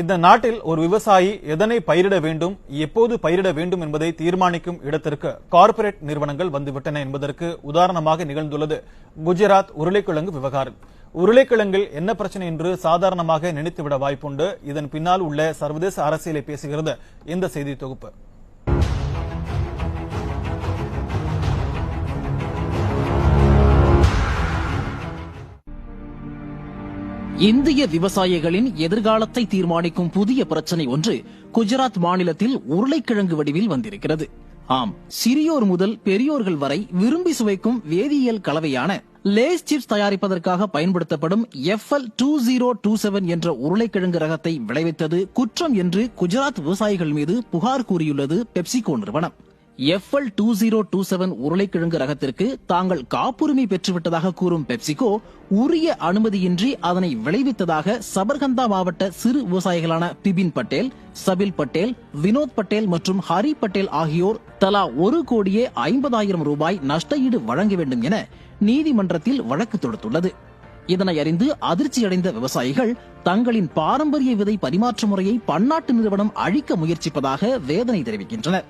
இந்த நாட்டில் ஒரு விவசாயி எதனை பயிரிட வேண்டும், எப்போது பயிரிட வேண்டும் என்பதை தீர்மானிக்கும் இடத்திற்கு கார்ப்பரேட் நிறுவனங்கள் வந்துவிட்டன என்பதற்கு உதாரணமாக நிகழ்ந்துள்ளது குஜராத் உருளைக்கிழங்கு விவகாரம். உருளைக்கிழங்கில் என்ன பிரச்சனை என்று சாதாரணமாக நினைத்துவிட வாய்ப்புண்டு. இதன் பின்னால் உள்ள சர்வதேச அரசியலை பேசுகிறது இந்த செய்தி தொகுப்பு. இந்திய விவசாயிகளின் எதிர்காலத்தை தீர்மானிக்கும் புதிய பிரச்சனை ஒன்று குஜராத் மாநிலத்தில் உருளைக்கிழங்கு வடிவில் வந்திருக்கிறது. ஆம், சிறியோர் முதல் பெரியோர்கள் வரை விரும்பி சுவைக்கும் வேதியியல் கலவையான லேஸ் சிப்ஸ் தயாரிப்பதற்காக பயன்படுத்தப்படும் FL2027 என்ற உருளைக்கிழங்கு ரகத்தை விளைவித்தது குற்றம் என்று குஜராத் விவசாயிகள் மீது புகார் கூறியுள்ளது பெப்சிகோ நிறுவனம். FL2027 உருளைக்கிழங்கு ரகத்திற்கு தாங்கள் காப்புரிமை பெற்றுவிட்டதாக கூறும் பெப்சிகோ உரிய அனுமதியின்றி அதனை விளைவித்ததாக சபர்கந்தா மாவட்ட சிறு விவசாயிகளான பிபின் பட்டேல், சபில் பட்டேல், வினோத் பட்டேல் மற்றும் ஹரி பட்டேல் ஆகியோர் தலா 1,50,00,000 ரூபாய் நஷ்டஈடு வழங்க வேண்டும் என நீதிமன்றத்தில் வழக்கு தொடுத்துள்ளது. இதனை அறிந்து அதிர்ச்சியடைந்த விவசாயிகள் தங்களின் பாரம்பரிய விதை பரிமாற்ற முறையை பன்னாட்டு நிறுவனம் அழிக்க முயற்சிப்பதாக வேதனை தெரிவிக்கின்றனர்.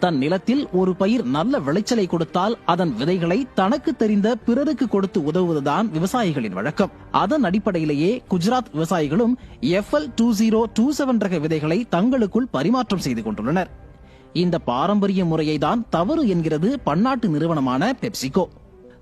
தன் நிலத்தில் ஒரு பயிர் நல்ல விளைச்சலை கொடுத்தால் அதன் விதைகளை தனக்கு தெரிந்த பிறருக்கு கொடுத்து உதவுவதுதான் விவசாயிகளின் வழக்கம். அதன் அடிப்படையிலேயே குஜராத் விவசாயிகளும் FL2027 ரக விதைகளை தங்களுக்குள் பரிமாற்றம் செய்து கொண்டுள்ளனர். இந்த பாரம்பரிய முறையை தான் தவறு என்கிறது பன்னாட்டு நிறுவனமான பெப்சிகோ.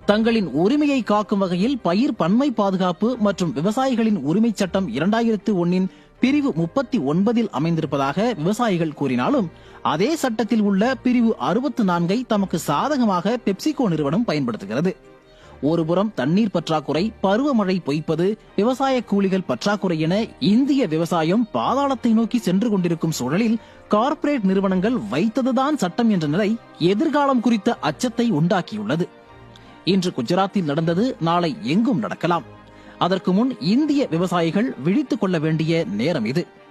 தங்களின் உரிமையை காக்கும் வகையில் பயிர் பன்மை பாதுகாப்பு மற்றும் விவசாயிகளின் உரிமை சட்டம் 2001 பிரிவு 39 அமைந்திருப்பதாக விவசாயிகள் கூறினாலும் அதே சட்டத்தில் உள்ள பிரிவு 64 தமக்கு சாதகமாக பெப்சிகோ நிறுவனம் பயன்படுத்துகிறது. ஒருபுறம் தண்ணீர் பற்றாக்குறை, பருவமழை பொய்ப்பது, விவசாய கூலிகள் பற்றாக்குறை என இந்திய விவசாயம் பாதாளத்தை நோக்கி சென்று கொண்டிருக்கும் சூழலில் கார்ப்பரேட் நிறுவனங்கள் வைத்ததுதான் சட்டம் என்ற நிலை எதிர்காலம் குறித்த அச்சத்தை உண்டாக்கியுள்ளது. இன்று குஜராத்தில் நடந்தது நாளை எங்கும் நடக்கலாம். அதற்கு முன் இந்திய விவசாயிகள் விழித்துக் கொள்ள வேண்டிய நேரம் இது.